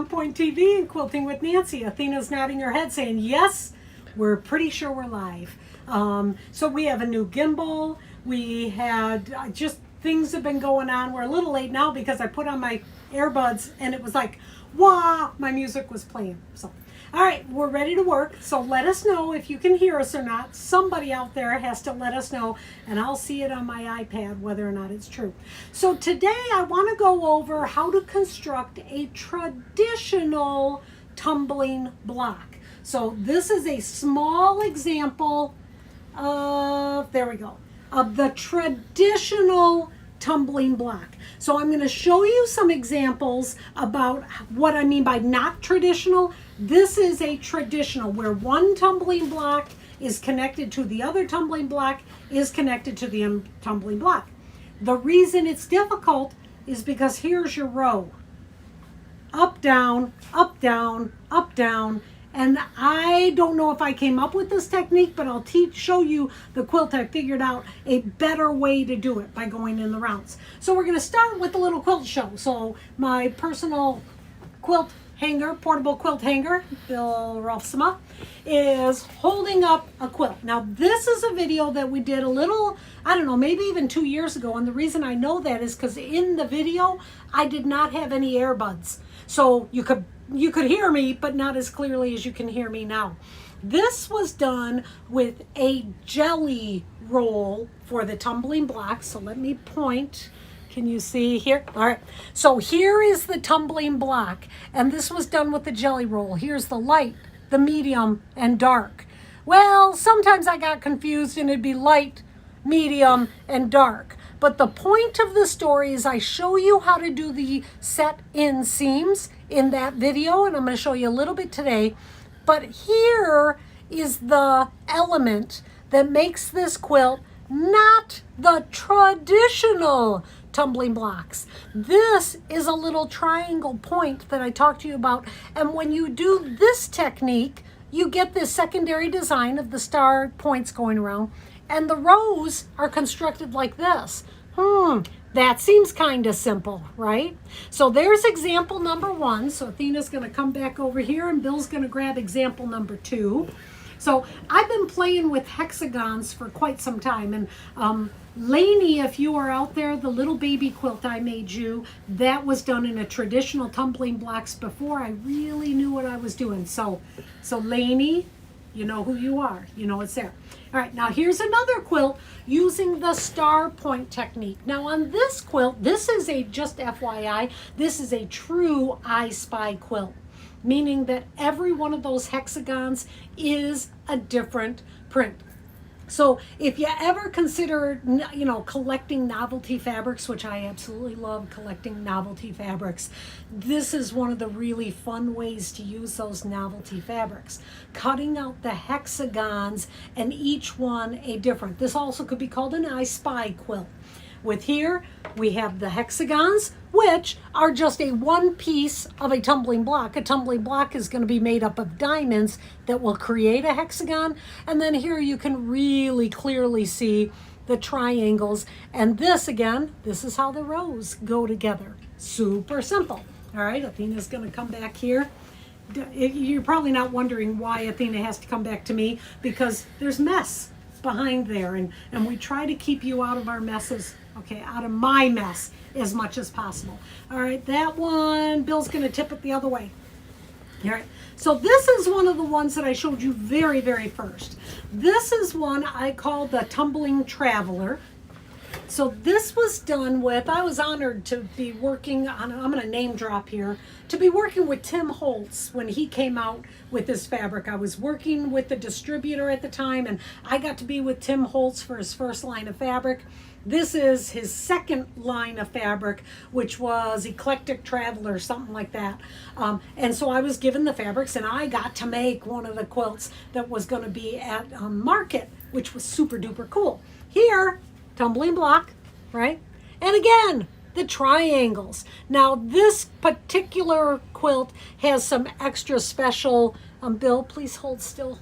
On Point TV and Quilting with Nancy. Athena's nodding her head saying, yes, we're pretty sure we're live. So we have a new gimbal. We had just things have been going on. We're a little late now because I put on my earbuds and it was like, wah, my music was playing. So, all right, we're ready to work. So let us know if you can hear us or not. Somebody out there has to let us know, and I'll see it on my iPad whether or not it's true. So today I want to go over how to construct a traditional tumbling block. So this is a small example of, there we go, of the traditional tumbling block. So I'm going to show you some examples about what I mean by not traditional. This is a traditional where one tumbling block is connected to the other tumbling block is connected to the tumbling block. The reason it's difficult is because here's your row. Up, down, up, down, up, down. And I don't know if I came up with this technique, but I'll show you the quilt. I figured out a better way to do it by going in the rounds. So we're going to start with the little quilt show. So my personal quilt hanger, portable quilt hanger, Bill Rolfsma, is holding up a quilt. Now this is a video that we did a little, I don't know, maybe even 2 years ago. And the reason I know that is because in the video, I did not have any earbuds. So you could hear me, but not as clearly as you can hear me now. This was done with a jelly roll for the tumbling block. So let me point. Can you see here? All right. So here is the tumbling block, and this was done with the jelly roll. Here's the light, the medium, and dark. Well, sometimes I got confused and it'd be light, medium, and dark. But the point of the story is I show you how to do the set-in seams in that video, and I'm going to show you a little bit today. But here is the element that makes this quilt not the traditional tumbling blocks. This is a little triangle point that I talked to you about, and when you do this technique, you get this secondary design of the star points going around, and the rows are constructed like this. That seems kind of simple, right? So there's example number 1. So Athena's going to come back over here and Bill's going to grab example number 2. So I've been playing with hexagons for quite some time. And Lainey, if you are out there, the little baby quilt I made you, that was done in a traditional tumbling blocks before I really knew what I was doing. So Lainey, you know who you are. You know it's there. All right, now here's another quilt using the star point technique. Now on this quilt, this is a, just FYI, this is a true I Spy quilt, meaning that every one of those hexagons is a different print. So if you ever consider, you know, collecting novelty fabrics, which I absolutely love collecting novelty fabrics, this is one of the really fun ways to use those novelty fabrics. Cutting out the hexagons and each one a different. This also could be called an I Spy quilt. With here, we have the hexagons, which are just a one piece of a tumbling block. A tumbling block is going to be made up of diamonds that will create a hexagon. And then here you can really clearly see the triangles. And this, again, this is how the rows go together. Super simple. All right, Athena's going to come back here. You're probably not wondering why Athena has to come back to me, because there's mess behind there. And we try to keep you out of our messes. Okay, out of my mess as much as possible. All right, that one, Bill's going to tip it the other way. All right, so this is one of the ones that I showed you very, very first. This is one I call the Tumbling Traveler. So this was done with, I was honored to be working on, I'm going to name drop here, to be working with Tim Holtz when he came out with this fabric. I was working with the distributor at the time, and I got to be with Tim Holtz for his first line of fabric. This is his second line of fabric, which was Eclectic Traveler, something like that. And so I was given the fabrics, and I got to make one of the quilts that was going to be at market, which was super duper cool. Here, tumbling block, right? And again, the triangles. Now this particular quilt has some extra special, Bill, please hold still.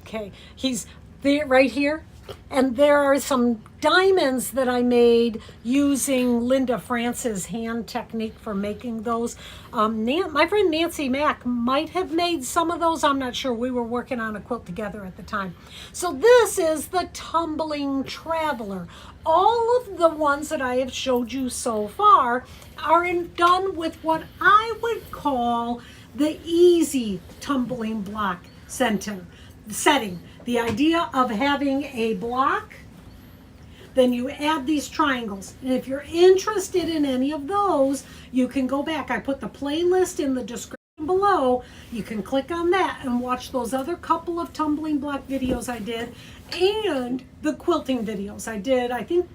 Okay, he's there right here. And there are some diamonds that I made using Linda France's hand technique for making those. My friend Nancy Mack might have made some of those. I'm not sure. We were working on a quilt together at the time. So this is the Tumbling Traveler. All of the ones that I have showed you so far are done with what I would call the easy tumbling block setting. The idea of having a block, then you add these triangles. And if you're interested in any of those, you can go back. I put the playlist in the description below. You can click on that and watch those other couple of tumbling block videos I did and the quilting videos I did. I think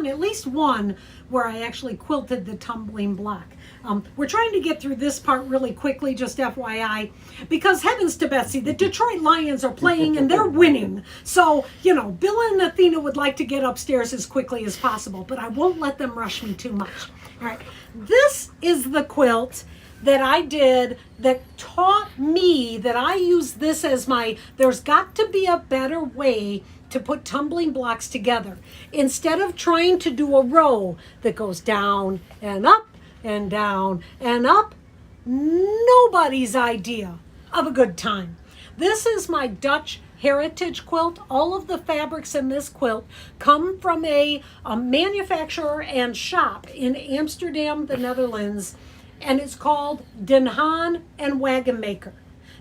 at least one where I actually quilted the tumbling block. We're trying to get through this part really quickly, just FYI, because heavens to Betsy, the Detroit Lions are playing and they're winning. So, Bill and Athena would like to get upstairs as quickly as possible, but I won't let them rush me too much. All right, this is the quilt that I did that taught me that I use this as there's got to be a better way to put tumbling blocks together. Instead of trying to do a row that goes down and up and down and up, nobody's idea of a good time. This is my Dutch heritage quilt. All of the fabrics in this quilt come from a manufacturer and shop in Amsterdam, the Netherlands, and it's called Den Haan and Wagenmaker.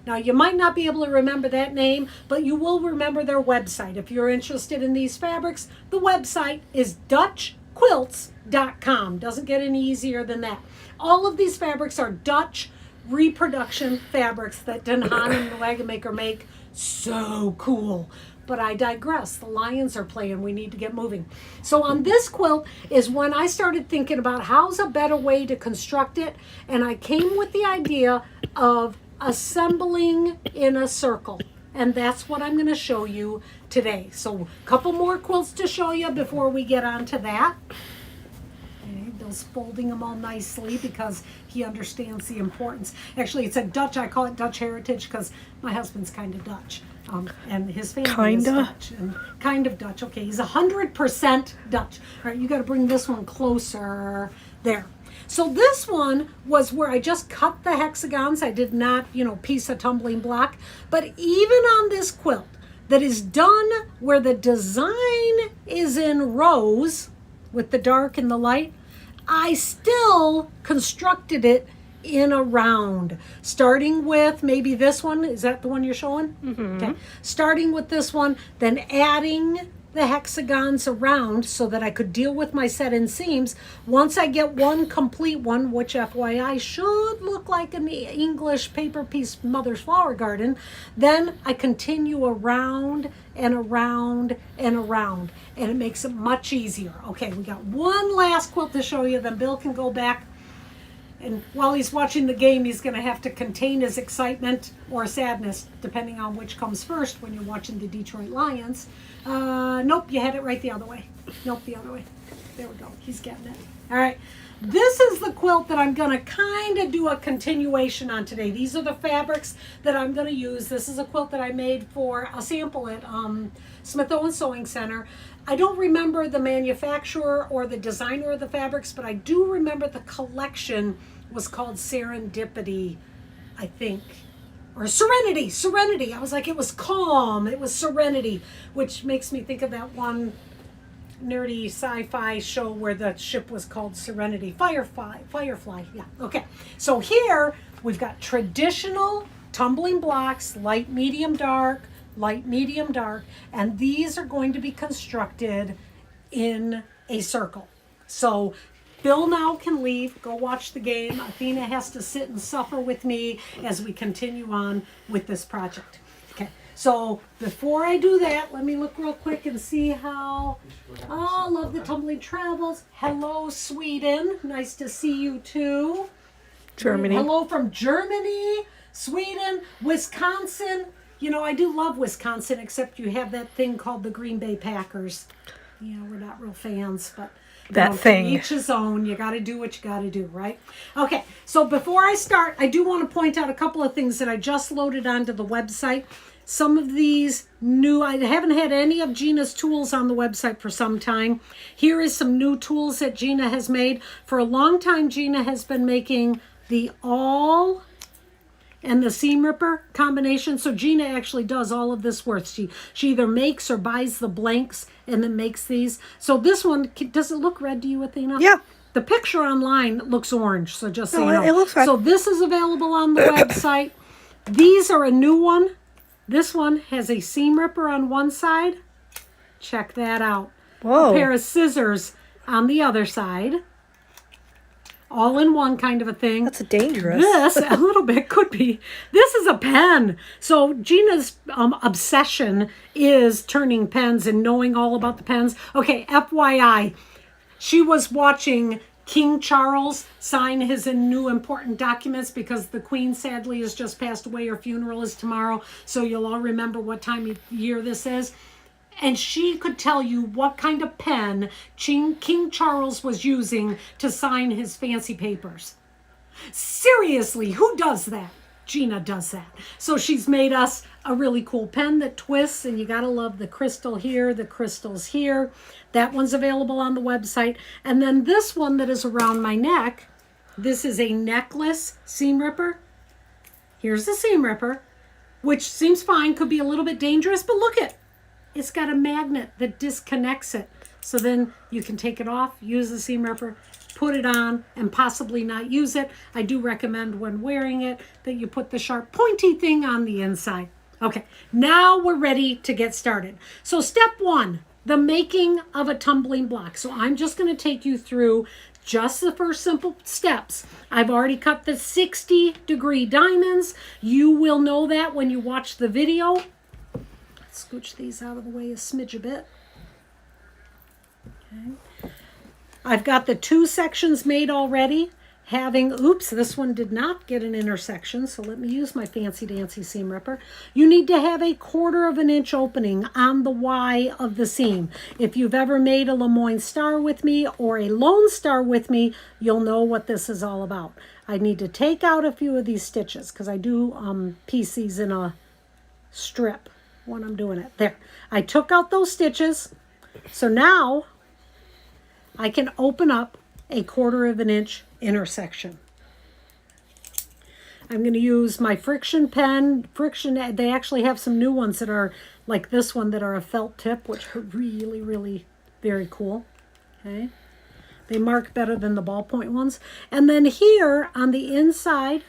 Now, you might not be able to remember that name, but you will remember their website. If you're interested in these fabrics, the website is DutchQuilts.com. Doesn't get any easier than that. All of these fabrics are Dutch reproduction fabrics that Den Haan and the Wagenmaker make. So cool. But I digress. The Lions are playing. We need to get moving. So on this quilt is when I started thinking about how's a better way to construct it. And I came with the idea of assembling in a circle. And that's what I'm going to show you today. So a couple more quilts to show you before we get on to that. Okay, Bill's folding them all nicely because he understands the importance. Actually, it's a Dutch. I call it Dutch heritage because my husband's kind of Dutch. And his family is Dutch. And kind of Dutch. Okay, he's 100% Dutch. All right, you got to bring this one closer. There. So this one was where I just cut the hexagons. I did not, piece a tumbling block. But even on this quilt that is done where the design is in rows with the dark and the light, I still constructed it in a round, starting with maybe this one. Is that the one you're showing? Mm-hmm. Okay. Starting with this one, then adding the hexagons around so that I could deal with my set-in seams. Once I get one complete one, which FYI should look like an English paper piece Mother's Flower Garden, then I continue around and around and around, and it makes it much easier. Okay, we got one last quilt to show you, then Bill can go back. And while he's watching the game, he's going to have to contain his excitement or sadness, depending on which comes first when you're watching the Detroit Lions. Nope, you had it right the other way. Nope, the other way. There we go. He's getting it. All right. This is the quilt that I'm going to kind of do a continuation on today. These are the fabrics that I'm going to use. This is a quilt that I made for a sample at Smith Owen Sewing Center. I don't remember the manufacturer or the designer of the fabrics, but I do remember the collection was called Serendipity, I think. Or Serenity. I was like, it was calm. It was Serenity, which makes me think of that one nerdy sci-fi show where the ship was called Serenity. Firefly. Yeah. Okay. So here we've got traditional tumbling blocks, light, medium, dark, and these are going to be constructed in a circle. So Bill now can leave, go watch the game. Athena has to sit and suffer with me as we continue on with this project. Okay, so before I do that, let me look real quick and see how. Oh, love the tumbling travels. Hello, Sweden. Nice to see you too. Germany. Hello from Germany, Sweden, Wisconsin. I do love Wisconsin, except you have that thing called the Green Bay Packers. We're not real fans, but that thing. Each his own. You got to do what you got to do, right? Okay, so before I start, I do want to point out a couple of things that I just loaded onto the website. some of these new, I haven't had any of Gina's tools on the website for some time. Here is some new tools that Gina has made. For a long time, Gina has been making the awl and the seam ripper combination. So Gina actually does all of this work. She either makes or buys the blanks and then makes these. So this one, does it look red to you, Athena? Yeah. The picture online looks orange, so just so No, you know. it looks fine. So this is available on the website. These are a new one. This one has a seam ripper on one side. Check that out. Whoa. A pair of scissors on the other side. All in one kind of a thing. That's dangerous. This, a little bit, could be. This is a pen. So Gina's obsession is turning pens and knowing all about the pens. Okay, FYI, she was watching King Charles sign his new important documents because the Queen sadly has just passed away. Her funeral is tomorrow. So you'll all remember what time of year this is. And she could tell you what kind of pen King Charles was using to sign his fancy papers. Seriously, who does that? Gina does that. So she's made us a really cool pen that twists, and you gotta love the crystal here, the crystals here. That one's available on the website. And then this one that is around my neck, this is a necklace seam ripper. Here's the seam ripper, which seems fine, could be a little bit dangerous, but look it. It's got a magnet that disconnects it. So then you can take it off, use the seam ripper, put it on, and possibly not use it. I do recommend when wearing it that you put the sharp pointy thing on the inside. Okay, now we're ready to get started. So step one, the making of a tumbling block. So I'm just going to take you through just the first simple steps. I've already cut the 60-degree diamonds. You will know that when you watch the video. Scooch these out of the way a smidge a bit. Okay. I've got the two sections made already. Oops, this one did not get an intersection, so let me use my fancy dancy seam ripper. You need to have a 1/4 of an inch opening on the Y of the seam. If you've ever made a Lemoyne star with me or a Lone Star with me, you'll know what this is all about. I need to take out a few of these stitches because I do piece these in a strip when I'm doing it. There. I took out those stitches. So now I can open up a 1/4 of an inch intersection. I'm going to use my friction pen. They actually have some new ones that are like this one that are a felt tip, which are really, really very cool. Okay. They mark better than the ballpoint ones. And then here on the inside,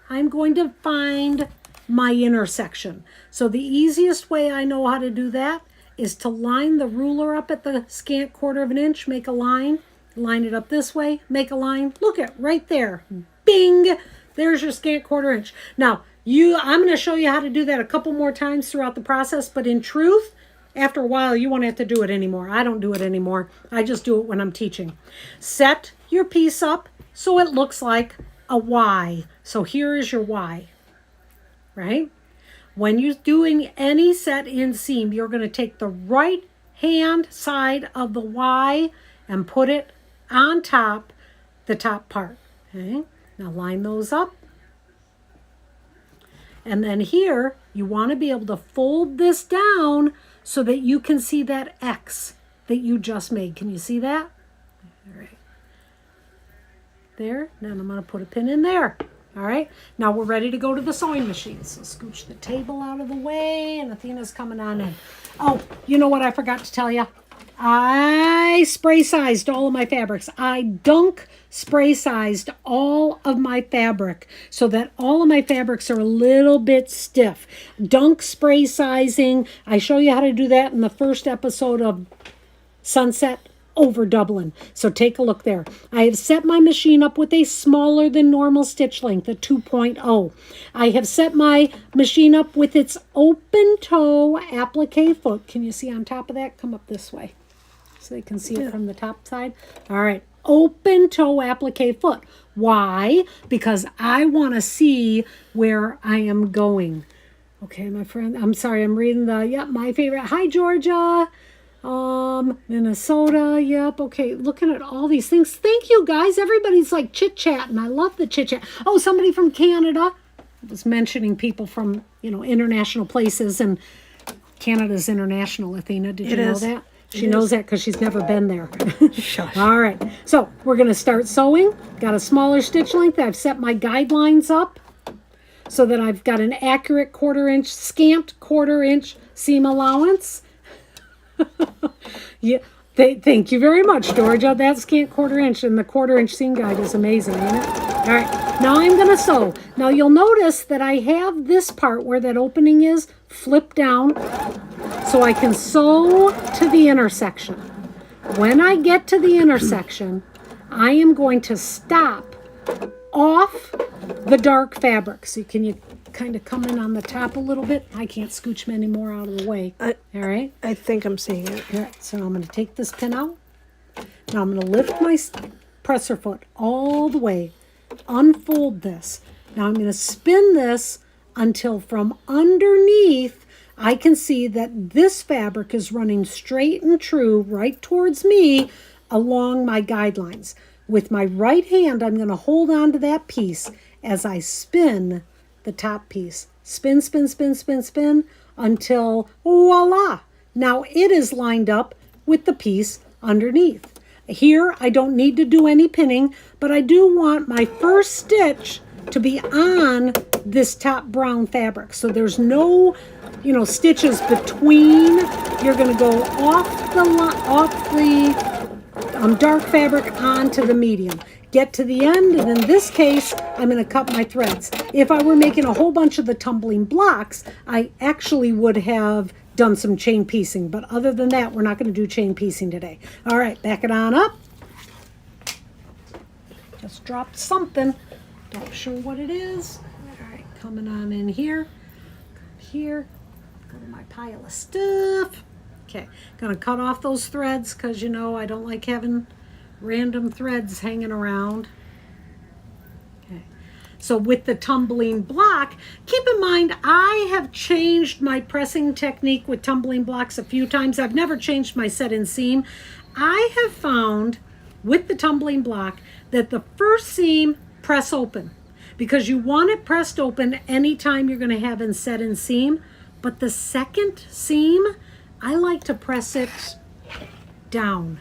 I'm going to find my intersection. So the easiest way I know how to do that is to line the ruler up at the scant 1/4 of an inch, make a line it up this way, make a line. Look at right there. Bing! There's your scant 1/4 inch. Now, I'm going to show you how to do that a couple more times throughout the process, but in truth, after a while, you won't have to do it anymore. I don't do it anymore. I just do it when I'm teaching. Set your piece up so it looks like a Y. So here is your Y. Right? When you're doing any set in seam, you're going to take the right hand side of the Y and put it on top, the top part. Okay? Now line those up. And then here, you want to be able to fold this down so that you can see that X that you just made. Can you see that? All right. There. Now I'm going to put a pin in there. All right, now we're ready to go to the sewing machine. So scooch the table out of the way, and Athena's coming on in. Oh, you know what I forgot to tell you? I spray sized all of my fabrics. I dunk spray sized all of my fabric so that all of my fabrics are a little bit stiff. Dunk spray sizing. I show you how to do that in the first episode of Sunset Over Dublin. So take a look there. I have set my machine up with a smaller than normal stitch length, a 2.0. I have set my machine up with its open toe applique foot. Can you see on top of that? Come up this way so they can see it from the top side. All right. Open toe applique foot. Why? Because I want to see where I am going. Okay, my friend. I'm sorry. I'm reading my favorite. Hi, Georgia. Minnesota, yep, okay, looking at all these things. Thank you, guys. Everybody's like chit-chatting. I love the chit-chat. Oh, somebody from Canada. was mentioning people from, international places, and Canada's international, Athena. Did you know that? She knows that because she's never been there. Shush. All right. So we're going to start sewing. Got a smaller stitch length. I've set my guidelines up so that I've got an accurate scant quarter inch seam allowance. Yeah. Thank you very much, Georgia. That scant quarter inch, and the quarter inch seam guide is amazing, isn't it? All right, now I'm going to sew. Now you'll notice that I have this part where that opening is flipped down so I can sew to the intersection. When I get to the intersection, I am going to stop off the dark fabric. So can you kind of come in on the top a little bit? I can't scooch them any more out of the way. All right. I think I'm seeing it. All right, so I'm going to take this pin out. Now I'm going to lift my presser foot all the way, unfold this. Now I'm going to spin this until from underneath I can see that this fabric is running straight and true right towards me along my guidelines. With my right hand, I'm going to hold on to that piece as I spin the top piece. Spin, spin, spin, spin, spin until voila. Now it is lined up with the piece underneath. Here, I don't need to do any pinning, but I do want my first stitch to be on this top brown fabric. So there's no, stitches between. You're going to go off the dark fabric onto the medium. Get to the end, and in this case, I'm going to cut my threads. If I were making a whole bunch of the tumbling blocks, I actually would have done some chain piecing, but other than that, we're not going to do chain piecing today. All right, back it on up. Just dropped something. Not sure what it is. All right, coming on in here. Here, go to my pile of stuff. Okay, gonna cut off those threads because I don't like having random threads hanging around. Okay, so with the tumbling block, keep in mind I have changed my pressing technique with tumbling blocks a few times. I've never changed my set and seam. I have found with the tumbling block that the first seam press open because you want it pressed open anytime you're going to have in set and seam, but the second seam I like to press it down.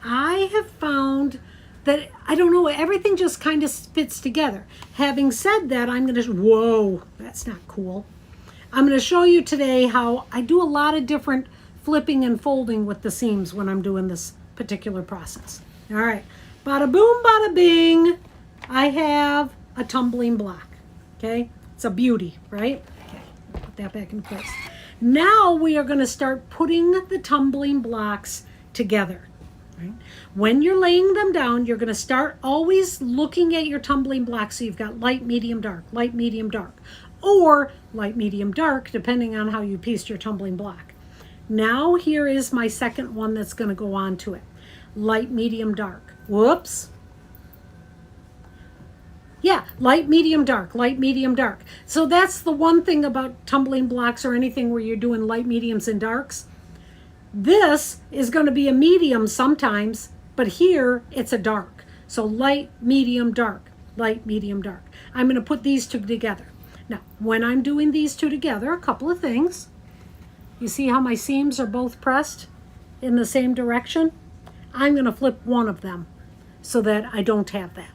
I have found that, I don't know, everything just kind of fits together. Having said that, I'm going to, whoa, that's not cool. I'm going to show you today how I do a lot of different flipping and folding with the seams when I'm doing this particular process. All right, bada boom, bada bing. I have a tumbling block, okay? It's a beauty, right? Okay, put that back in place. Now we are going to start putting the tumbling blocks together. Right? When you're laying them down, you're going to start always looking at your tumbling blocks. So you've got light, medium, dark, light, medium, dark, or light, medium, dark, depending on how you pieced your tumbling block. Now here is my second one that's going to go on to it. Light, medium, dark. Whoops. Yeah, light, medium, dark, light, medium, dark. So that's the one thing about tumbling blocks or anything where you're doing light, mediums, and darks. This is going to be a medium sometimes, but here it's a dark. So light, medium, dark, light, medium, dark. I'm going to put these two together. Now, when I'm doing these two together, a couple of things. You see how my seams are both pressed in the same direction? I'm going to flip one of them so that I don't have that.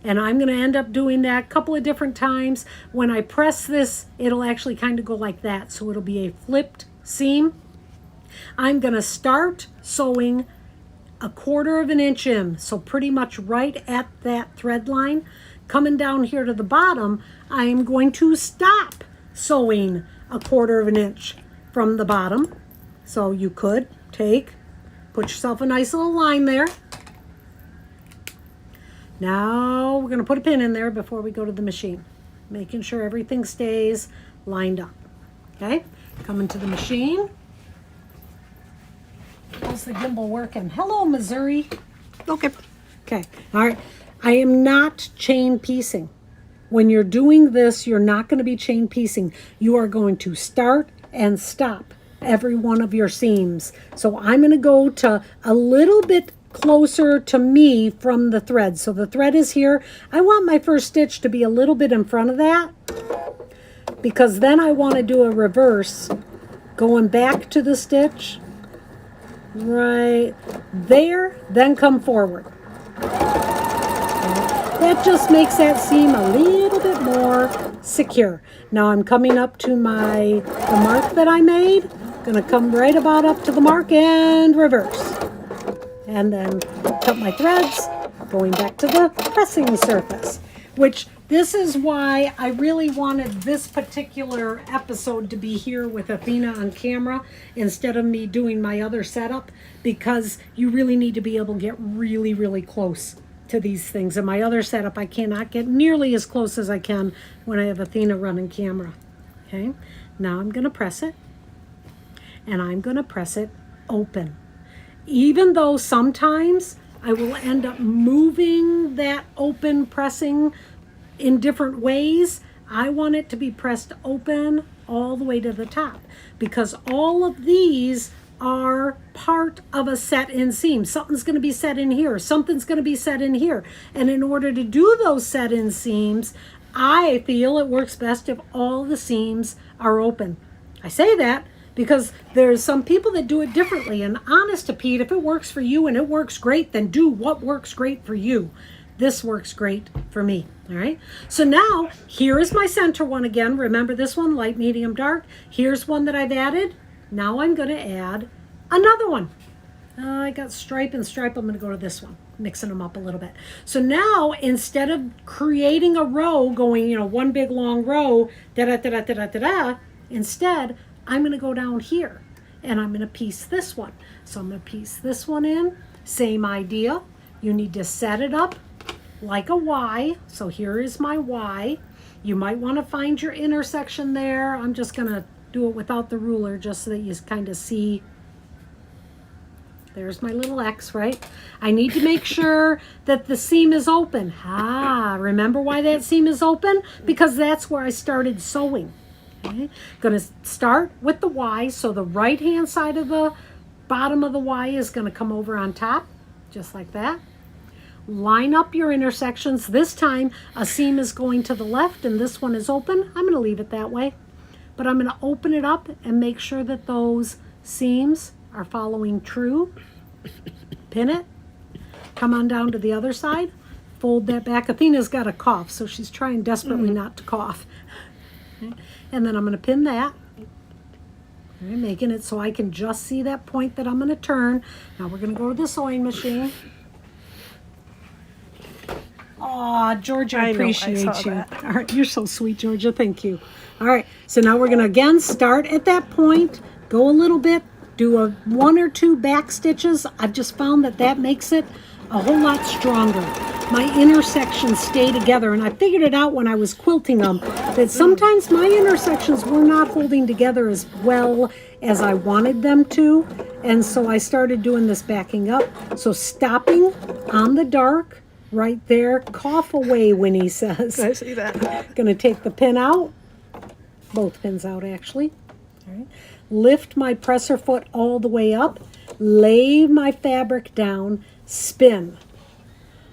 And I'm going to end up doing that a couple of different times. When I press this, it'll actually kind of go like that. So it'll be a flipped seam. I'm going to start sewing 1/4 inch in. So pretty much right at that thread line. Coming down here to the bottom, I am going to stop sewing 1/4 inch from the bottom. So you could put yourself a nice little line there. Now we're going to put a pin in there before we go to the machine, making sure everything stays lined up. Okay, coming to the machine. How's the gimbal working? Hello, Missouri. Okay. Okay, all right. I am not chain piecing. When you're doing this, you're not going to be chain piecing. You are going to start and stop every one of your seams. So I'm going to go to a little bit closer to me from the thread. So the thread is here. I want my first stitch to be a little bit in front of that. because then I want to do a reverse, going back to the stitch, right there, then come forward. That just makes that seam a little bit more secure. Now I'm coming up to the mark that I made. Gonna come right about up to the mark and reverse. And then cut my threads, going back to the pressing surface, which this is why I really wanted this particular episode to be here with Athena on camera instead of me doing my other setup, because you really need to be able to get really, really close to these things. In my other setup, I cannot get nearly as close as I can when I have Athena running camera. Okay, now I'm going to press it, and I'm going to press it open. Even though sometimes I will end up moving that open pressing in different ways, I want it to be pressed open all the way to the top, because all of these are part of a set in seam. Something's going to be set in here, something's going to be set in here, and in order to do those set in seams, I feel it works best if all the seams are open. I say that because there's some people that do it differently, and honest to Pete, if it works for you and it works great, then do what works great for you. This works great for me. All right, so now here is my center one again. Remember this one, light, medium, dark. Here's one that I've added. Now I'm going to add another one. I got stripe and stripe. I'm going to go to this one, mixing them up a little bit. So now instead of creating a row going, one big long row, da-da-da-da-da-da-da, instead I'm going to go down here and I'm going to piece this one. So I'm going to piece this one in. Same idea. You need to set it up like a Y. So here is my Y. You might want to find your intersection there. I'm just going to do it without the ruler just so that you kind of see. There's my little X, right? I need to make sure that the seam is open. Remember why that seam is open? Because that's where I started sewing. Okay? Going to start with the Y, so the right hand side of the bottom of the Y is going to come over on top, just like that. Line up your intersections. This time a seam is going to the left and this one is open. I'm going to leave it that way, but I'm going to open it up and make sure that those seams are following true. Pin it, come on down to the other side, fold that back. Athena's got a cough, so she's trying desperately not to cough. Okay. And then I'm going to pin that. Okay, making it so I can just see that point that I'm going to turn. Now we're going to go to the sewing machine. Oh, Georgia, I appreciate you. All right, you're so sweet, Georgia. Thank you. All right, so now we're going to again start at that point, go a little bit, do a 1 or 2 back stitches. I've just found that that makes it a whole lot stronger. My intersections stay together, and I figured it out when I was quilting them, that sometimes my intersections were not holding together as well as I wanted them to, and so I started doing this backing up. So stopping on the dark, right there, cough away, Winnie says. I see that. Gonna take the pin out, both pins out actually. All right. Lift my presser foot all the way up, lay my fabric down, spin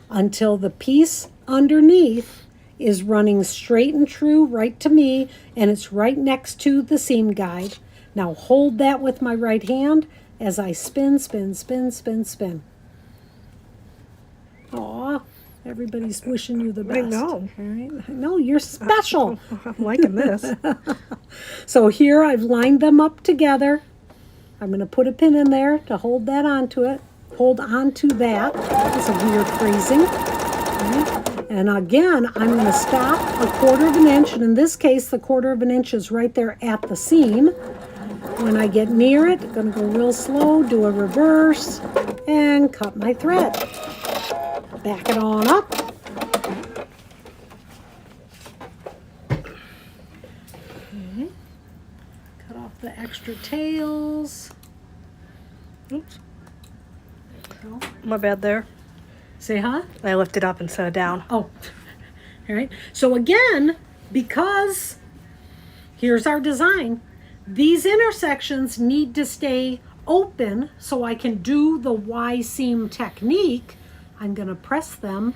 until the piece underneath is running straight and true right to me, and it's right next to the seam guide. Now hold that with my right hand as I spin, spin, spin, spin, spin. Aw, everybody's wishing you the best. I know. All right? No, you're special. I'm liking this. So here I've lined them up together. I'm going to put a pin in there to hold that onto it. Hold on to that. That's a weird phrasing. Right. And again, I'm going to stop a 1/4 of an inch. And in this case, the 1/4 of an inch is right there at the seam. When I get near it, I'm going to go real slow, do a reverse, and cut my thread. Back it on up. Okay. Cut off the extra tails. Oops. My bad there. Say huh? I lifted up instead of down. Oh, all right. So again, because here's our design, these intersections need to stay open so I can do the Y seam technique. I'm going to press them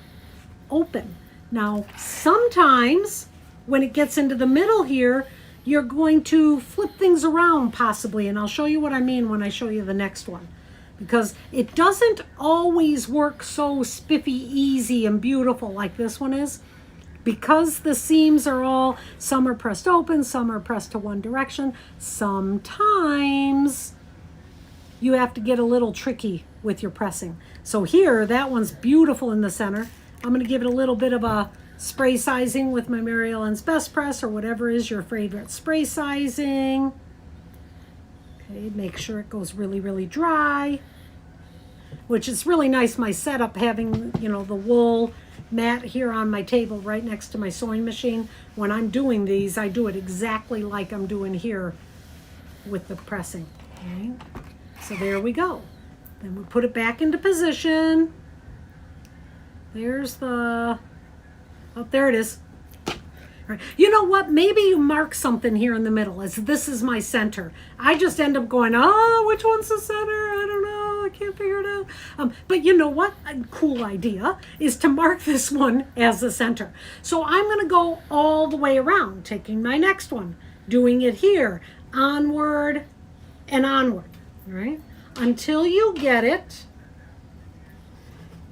open. Now, sometimes when it gets into the middle here, you're going to flip things around possibly, and I'll show you what I mean when I show you the next one. Because it doesn't always work so spiffy, easy, and beautiful like this one is. Because the seams are all, some are pressed open, some are pressed to one direction, sometimes you have to get a little tricky with your pressing. So here, that one's beautiful in the center. I'm going to give it a little bit of a spray sizing with my Mary Ellen's Best Press or whatever is your favorite spray sizing. Okay, make sure it goes really, really dry, which is really nice, my setup, having, you know, the wool mat here on my table right next to my sewing machine. When I'm doing these, I do it exactly like I'm doing here with the pressing. Okay, so there we go. Then we put it back into position. There's the, oh, there it is. All right. You know what? Maybe you mark something here in the middle as this is my center. I just end up going, oh, which one's the center? I don't know. I can't figure it out. But you know what? A cool idea is to mark this one as the center. So I'm going to go all the way around, taking my next one, doing it here, onward and onward, all right? Until you get it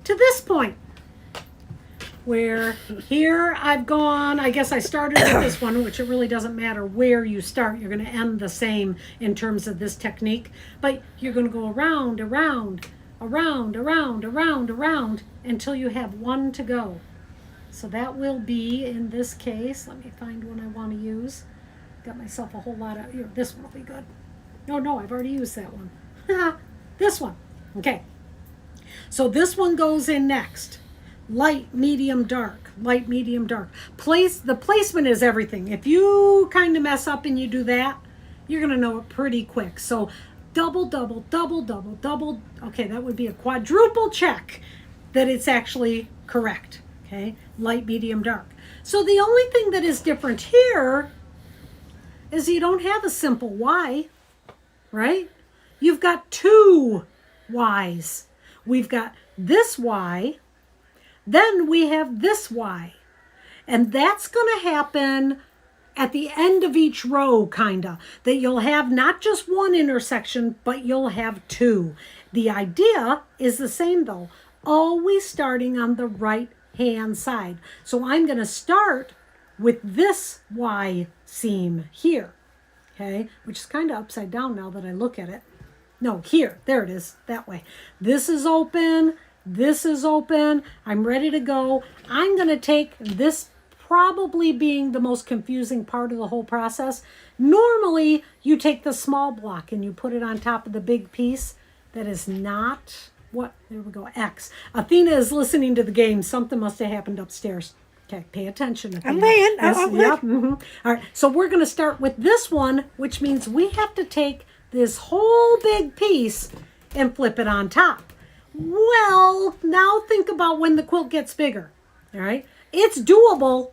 to this point. Where here I've gone, I guess I started with this one, which it really doesn't matter where you start. You're going to end the same in terms of this technique. But you're going to go around, around, around, around, around, around until you have one to go. So that will be, in this case, let me find one I want to use. Got myself a whole lot of, here, this one will be good. No, I've already used that one. This one. Okay. So this one goes in next. Light, medium, dark. Light, medium, dark. The placement is everything. If you kind of mess up and you do that, you're going to know it pretty quick. So double, double, double, double, double. Okay, that would be a quadruple check that it's actually correct. Okay, light, medium, dark. So the only thing that is different here is you don't have a simple Y, right? You've got two Ys. We've got this Y. Then we have this Y, and that's going to happen at the end of each row, kinda, that you'll have not just one intersection, but you'll have two. The idea is the same though, always starting on the right hand side. So I'm going to start with this Y seam here, okay, which is kind of upside down now that I look at it. No, here, there it is, that way. This is open. This is open. I'm ready to go. I'm going to take this, probably being the most confusing part of the whole process. Normally, you take the small block and you put it on top of the big piece. That is not what, there we go, X. Athena is listening to the game. Something must have happened upstairs. Okay, pay attention, Athena. I'm paying. Yep. Mm-hmm. All right, so we're going to start with this one, which means we have to take this whole big piece and flip it on top. Well, now think about when the quilt gets bigger, all right? It's doable,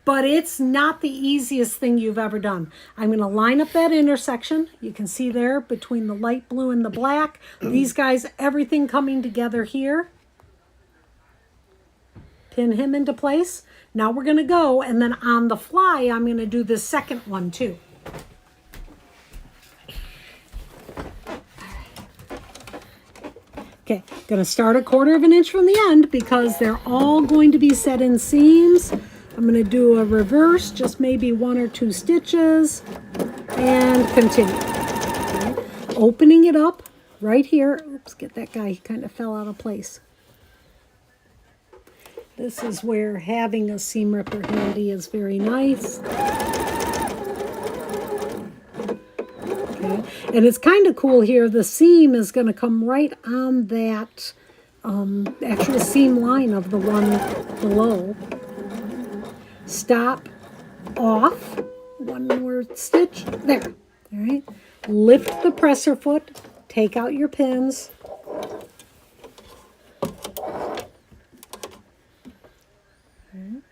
but it's not the easiest thing you've ever done. I'm going to line up that intersection. You can see there between the light blue and the black. These guys, everything coming together here. Pin him into place. Now we're going to go, and then on the fly, I'm going to do the second one too. Okay, going to start 1/4 inch from the end because they're all going to be set in seams. I'm going to do a reverse, just maybe 1 or 2 stitches, and continue. Okay. Opening it up right here. Oops, get that guy, he kind of fell out of place. This is where having a seam ripper handy is very nice. Okay. And it's kind of cool here. The seam is going to come right on that actual seam line of the one below. Stop, off, 1 more stitch, there, all right. Lift the presser foot, take out your pins. Okay.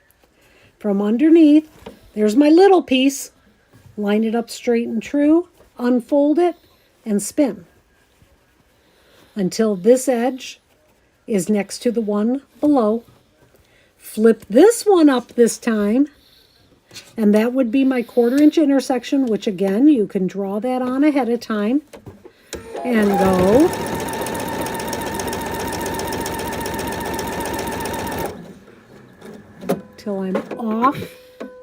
From underneath, there's my little piece. Line it up straight and true, unfold it, and spin until this edge is next to the one below. Flip this one up this time, And that would be my 1/4 inch intersection, which again, you can draw that on ahead of time. And go. Till I'm off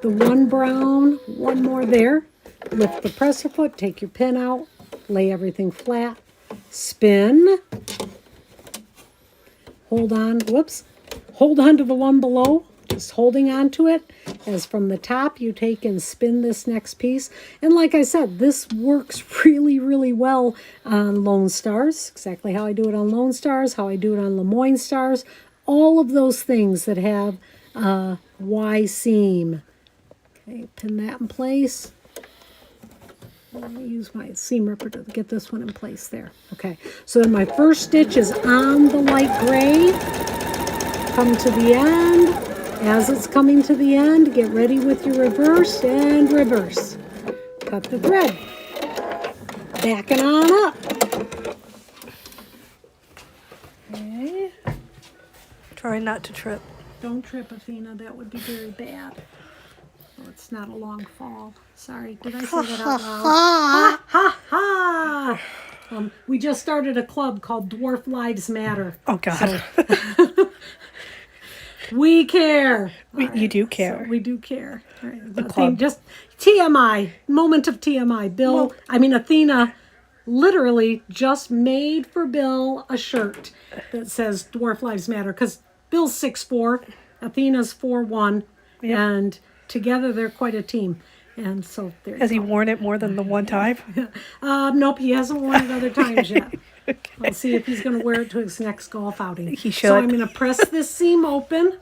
the one brown, one more there. Lift the presser foot, take your pin out, lay everything flat, spin. Hold on, whoops. Hold on to the one below, just holding on to it. As from the top, you take and spin this next piece. And like I said, this works really, really well on Lone Stars. Exactly how I do it on Lone Stars, how I do it on Lemoyne Stars. All of those things that have Y seam. Okay, pin that in place. Let me use my seam ripper to get this one in place there. Okay, so then my first stitch is on the light gray. Come to the end. As it's coming to the end, get ready with your reverse and reverse. Cut the thread. Backing on up. Okay. Try not to trip. Don't trip, Athena. That would be very bad. Oh, it's not a long fall. Sorry, did I say that out loud? Ha ha ha! We just started a club called Dwarf Lives Matter. Oh, God. So, we care. You do care. So we do care. All right, The club. just TMI, moment of TMI. Athena literally just made for Bill a shirt that says Dwarf Lives Matter because Bill's 6'4", Athena's 4'1", Yep. and together they're quite a team. And so there you Has he go. worn it more than the one time? Nope, he hasn't worn it other times yet. Okay. I'll see if he's going to wear it to his next golf outing. He So I'm should. going to press this seam open.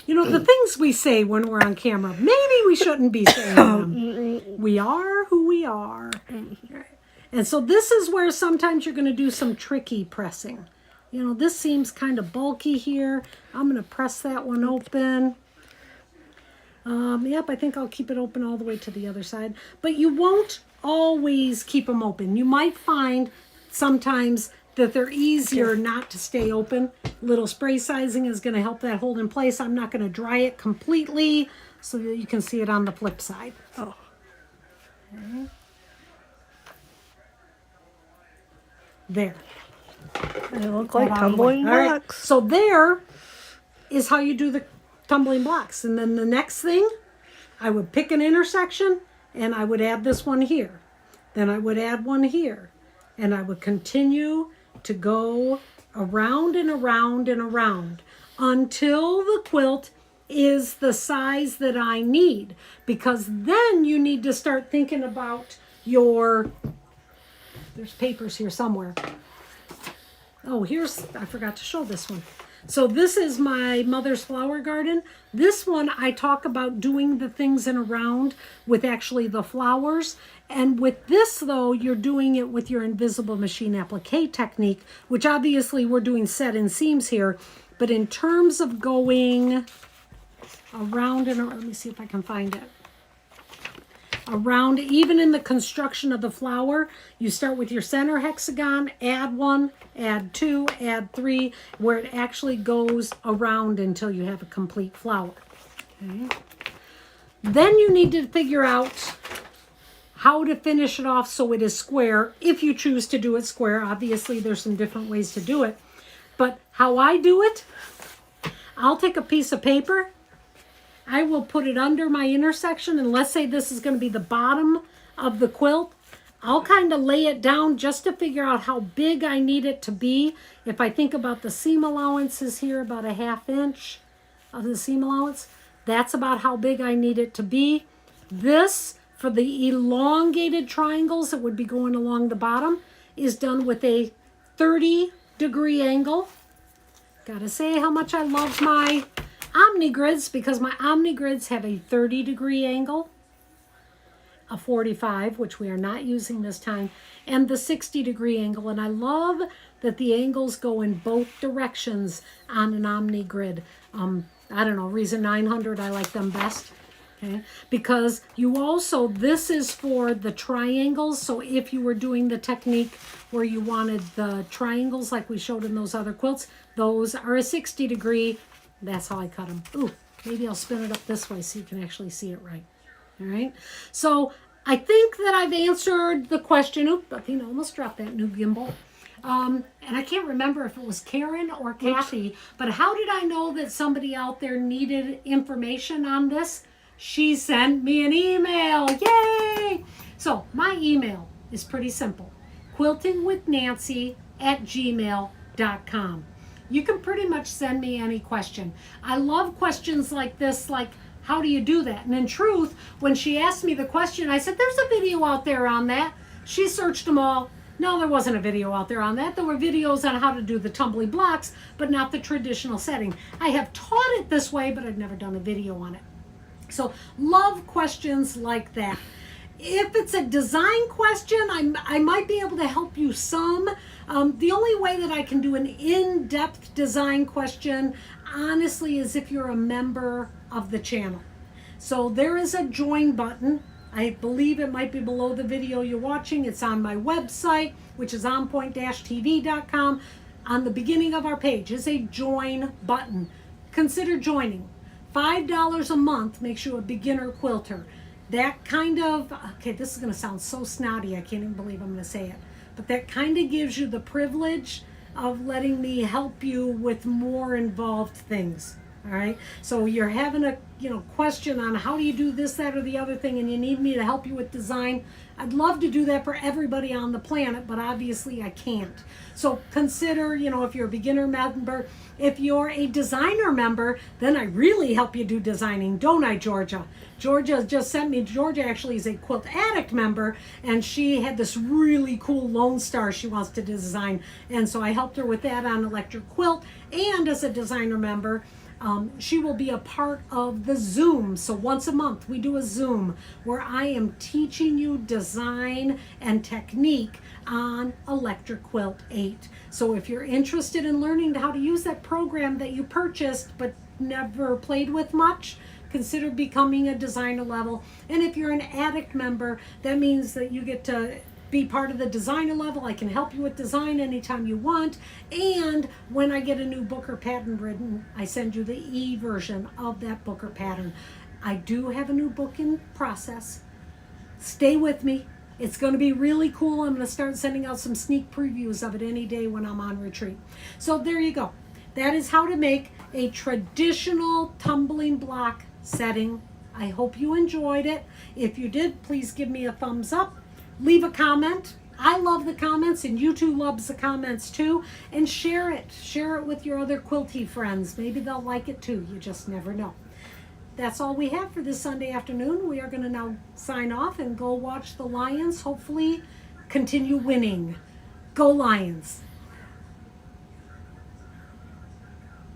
You know, the things we say when we're on camera, maybe we shouldn't be saying them. We are who we are. Right. And so this is where sometimes you're going to do some tricky pressing. You know, this seems kind of bulky here. I'm going to press that one open. Yep, I think I'll keep it open all the way to the other side. But you won't always keep them open. You might find sometimes that they're easier not to stay open. Little spray sizing is going to help that hold in place. I'm not going to dry it completely so that you can see it on the flip side. Oh. Okay. There. They look like That out of the tumbling way. All right, blocks. so there is how you do the tumbling blocks. And then the next thing, I would pick an intersection and I would add this one here. Then I would add one here. And I would continue to go around and around and around until the quilt is the size that I need. Because then you need to start thinking about your, there's papers here somewhere. Oh, I forgot to show this one. So this is my mother's flower garden. This one I talk about doing the things in a round with actually the flowers. And with this though, you're doing it with your invisible machine applique technique, which obviously we're doing set and seams here. But in terms of going around and around, let me see if I can find it. Around, even in the construction of the flower, you start with your center hexagon, add one, add two, add three, where it actually goes around until you have a complete flower. Okay. Then you need to figure out how to finish it off so it is square, if you choose to do it square. Obviously, there's some different ways to do it. But how I do it, I'll take a piece of paper, I will put it under my intersection, and let's say this is going to be the bottom of the quilt. I'll kind of lay it down just to figure out how big I need it to be. If I think about the seam allowances here, about a 1/2 inch of the seam allowance, that's about how big I need it to be. This, for the elongated triangles that would be going along the bottom, is done with a 30-degree angle. Gotta say how much I love my Omni grids, because my Omni grids have a 30-degree angle, a 45, which we are not using this time, and the 60-degree angle. And I love that the angles go in both directions on an Omni grid. I don't know, reason 900, I like them best. Okay, because you also, this is for the triangles. So if you were doing the technique where you wanted the triangles like we showed in those other quilts, those are a 60-degree. That's how I cut them. Ooh, Maybe I'll spin it up this way so you can actually see it right. All right. So I think that I've answered the question. Oop, Athena almost dropped that new gimbal. And I can't remember if it was Karen or Kathy, but how did I know that somebody out there needed information on this? She sent me an email. Yay! So my email is pretty simple. QuiltingWithNancy@gmail.com. You can pretty much send me any question. I love questions like this, like, how do you do that? And in truth, when she asked me the question, I said, there's a video out there on that. She searched them all. No, there wasn't a video out there on that. There were videos on how to do the tumbling blocks, but not the traditional setting. I have taught it this way, but I've never done a video on it. So love questions like that. If it's a design question, I might be able to help you some. The only way that I can do an in-depth design question, honestly, is if you're a member of the channel. So there is a join button. I believe it might be below the video you're watching. It's on my website, which is onpoint-tv.com. On the beginning of our page is a join button. Consider joining. $5 a month makes you a beginner quilter. That kind of, okay, this is going to sound so snotty, I can't even believe I'm going to say it, but that kind of gives you the privilege of letting me help you with more involved things. All right, so you're having a question on how do you do this, that, or the other thing, and you need me to help you with design. I'd love to do that for everybody on the planet, but obviously I can't. So consider, if you're a beginner member. If you're a designer member, then I really help you do designing, don't I, Georgia? Georgia just sent me, Georgia actually is a Quilt Addict member, and she had this really cool Lone Star she wants to design, and so I helped her with that on Electric Quilt. And as a designer member, she will be a part of the Zoom. So once a month we do a Zoom where I am teaching you design and technique on Electric Quilt 8. So if you're interested in learning how to use that program that you purchased but never played with much, consider becoming a designer level. And if you're an addict member, that means that you get to be part of the designer level. I can help you with design anytime you want. And when I get a new book or pattern written, I send you the e-version of that book or pattern. I do have a new book in process. Stay with me. It's going to be really cool. I'm going to start sending out some sneak previews of it any day when I'm on retreat. So there you go. That is how to make a traditional tumbling block setting. I hope you enjoyed it. If you did, please give me a thumbs up. Leave a comment. I love the comments, and YouTube loves the comments too. And share it. Share it with your other quilty friends. Maybe they'll like it too. You just never know. That's all we have for this Sunday afternoon. We are going to now sign off and go watch the Lions. Hopefully continue winning. Go Lions.